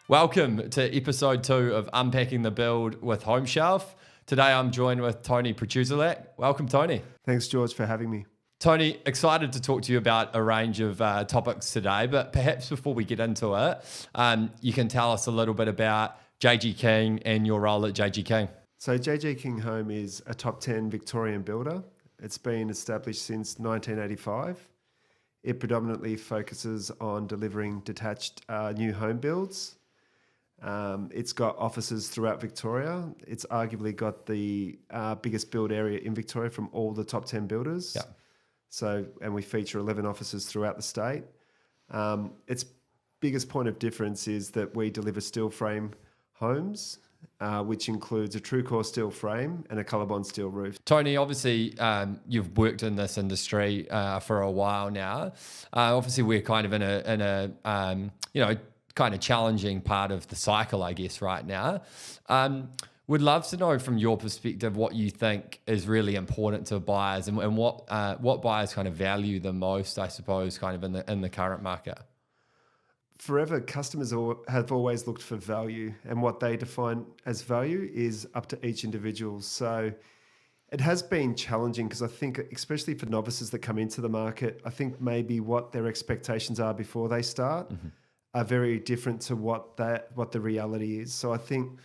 Welcome to episode 2 of Unpacking the Build with Home Shelf. Today I'm joined with Tony Producerlak. Welcome, Tony. Thanks, George, for having me. Tony, excited to talk to you about a range of topics today, but perhaps before we get into it, you can tell us a little bit about JG King and your role at JG King. So JG King Home is a top 10 Victorian builder. It's been established since 1985. It predominantly focuses on delivering detached new home builds. It's got offices throughout Victoria. It's arguably got the biggest build area in Victoria from all the top 10 builders. Yeah. So, and we feature 11 offices throughout the state. Its biggest point of difference is that we deliver steel frame homes, which includes a TrueCore steel frame and a ColourBond steel roof. Tony, obviously, you've worked in this industry for a while now. Obviously, we're kind of in a kind of challenging part of the cycle, I guess, right now. Would love to know from your perspective what you think is really important to buyers and what buyers kind of value the most, I suppose, kind of in the current market. Forever, customers have always looked for value, and what they define as value is up to each individual. So it has been challenging because I think, especially for novices that come into the market, I think maybe what their expectations are before they start are very different to what the reality is. So I think,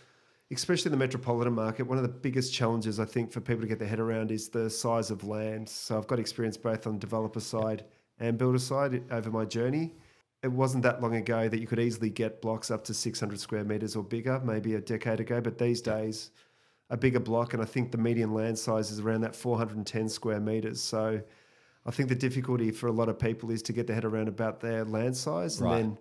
especially in the metropolitan market, one of the biggest challenges I think for people to get their head around is the size of land. So I've got experience both on developer side and builder side over my journey. It wasn't that long ago that you could easily get blocks up to 600 square metres or bigger, maybe a decade ago. But these days, a bigger block, and I think the median land size is around that 410 square metres. So I think the difficulty for a lot of people is to get their head around about their land size. Right. And then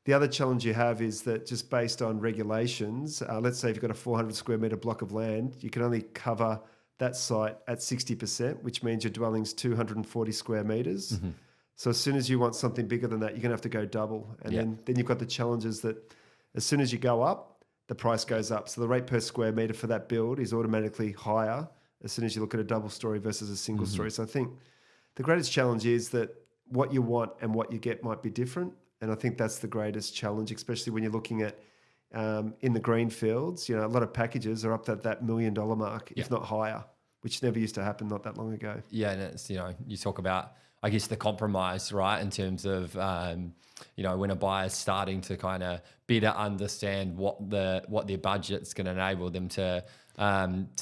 the other challenge you have is that just based on regulations, let's say if you've got a 400 square metre block of land, you can only cover that site at 60%, which means your dwelling's 240 square metres. Mm-hmm. So as soon as you want something bigger than that, you're going to have to go double. And then you've got the challenges that as soon as you go up, the price goes up. So the rate per square metre for that build is automatically higher as soon as you look at a double story versus a single story. So I think the greatest challenge is that what you want and what you get might be different. And I think that's the greatest challenge, especially when you're looking at in the green fields. A lot of packages are up at that $1 million mark, if not higher, which never used to happen not that long ago. Yeah, and it's, you talk about, I guess, the compromise, right, in terms of, when a buyer's starting to kind of better understand what their budget's going to enable them to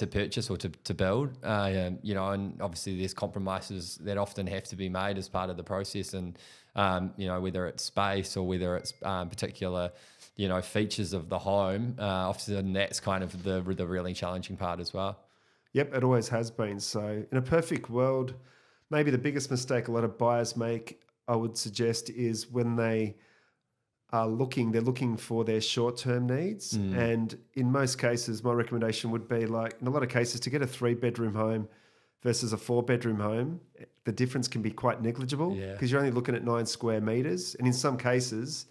purchase or to build, and obviously there's compromises that often have to be made as part of the process, and whether it's space or whether it's particular features of the home, often that's kind of the really challenging part as well. Yep, it always has been. So in a perfect world, maybe the biggest mistake a lot of buyers make, I would suggest, is when they are they're looking for their short-term needs. And in most cases, my recommendation would be, like, in a lot of cases, to get a 3-bedroom home versus a 4-bedroom home, the difference can be quite negligible because you're only looking at 9 square metres. And in some cases,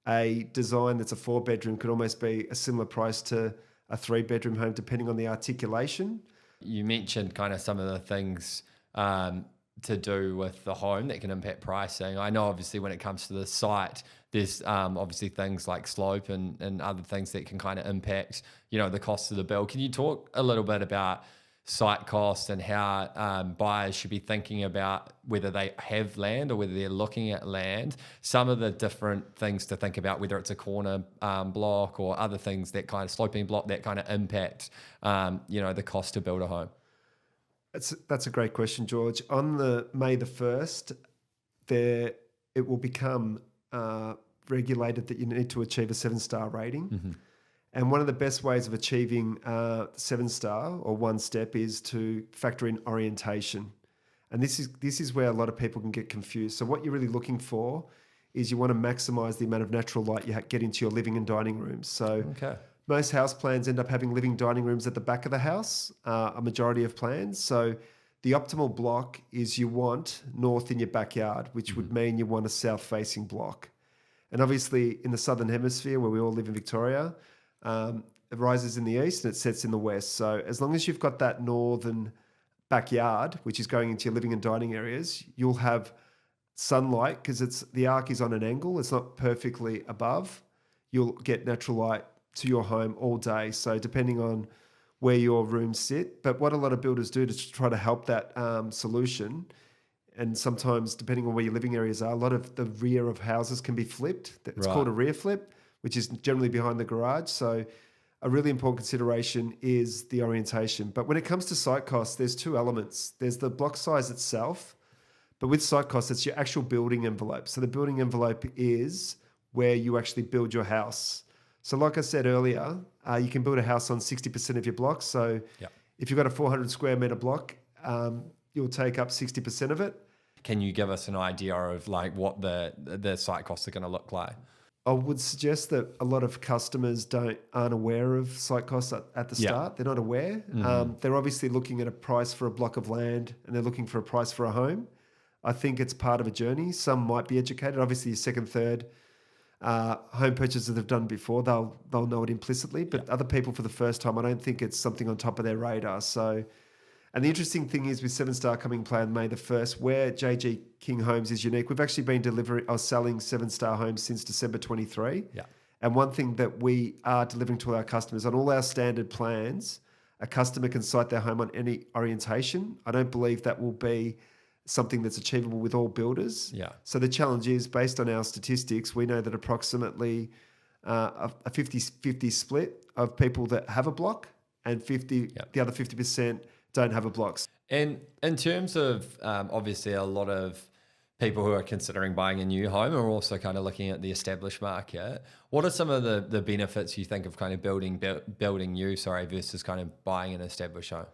a design that's a 4-bedroom could almost be a similar price to a 3-bedroom home, depending on the articulation. You mentioned kind of some of the things to do with the home that can impact pricing. I know obviously when it comes to the site, there's obviously things like slope and other things that can kind of impact, the cost of the build. Can you talk a little bit about site costs and how buyers should be thinking about whether they have land or whether they're looking at land, some of the different things to think about, whether it's a corner block or other things, that kind of sloping block that kind of impact, the cost to build a home? That's a great question, George. On May the 1st, it will become regulated that you need to achieve a 7-star rating. And one of the best ways of achieving 7-star or one step is to factor in orientation. And this is where a lot of people can get confused. So what you're really looking for is you want to maximize the amount of natural light you get into your living and dining rooms. So most house plans end up having living dining rooms at the back of the house, a majority of plans. So the optimal block is you want north in your backyard, which would mean you want a south-facing block. And obviously in the Southern Hemisphere, where we all live in Victoria, it rises in the east and it sets in the west. So as long as you've got that northern backyard, which is going into your living and dining areas, you'll have sunlight because the arc is on an angle. It's not perfectly above. you'll get natural light to your home all day. So depending on where your rooms sit, but what a lot of builders do to try to help that solution, and sometimes depending on where your living areas are, a lot of the rear of houses can be flipped. It's Right. called a rear flip, which is generally behind the garage. So a really important consideration is the orientation. But when it comes to site costs, there's two elements. There's the block size itself, but with site costs, it's your actual building envelope. So the building envelope is where you actually build your house. So like I said earlier, you can build a house on 60% of your blocks. So Yep. if you've got a 400 square meter block, you'll take up 60% of it. Can you give us an idea of like what the site costs are going to look like? I would suggest that a lot of customers aren't aware of site costs at the Yeah. start. They're not aware. They're obviously looking at a price for a block of land and they're looking for a price for a home. I think it's part of a journey. Some might be educated. Obviously, second, third home purchases they've done before, they'll know it implicitly. But other people for the first time, I don't think it's something on top of their radar. So, and the interesting thing is with 7-star coming play on May the 1st, where JG King Homes is unique. We've actually been selling 7-star homes since December 23. Yeah. And one thing that we are delivering to our customers on all our standard plans, a customer can site their home on any orientation. I don't believe that will be something that's achievable with all builders. Yeah. So the challenge is, based on our statistics, we know that approximately a 50-50 split of people that have a block and the other 50% don't have a block. And in terms of obviously a lot of people who are considering buying a new home are also kind of looking at the established market. What are some of the benefits you think of kind of building new, versus kind of buying an established home?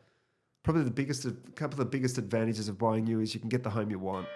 Probably a couple of the biggest advantages of buying new is you can get the home you want.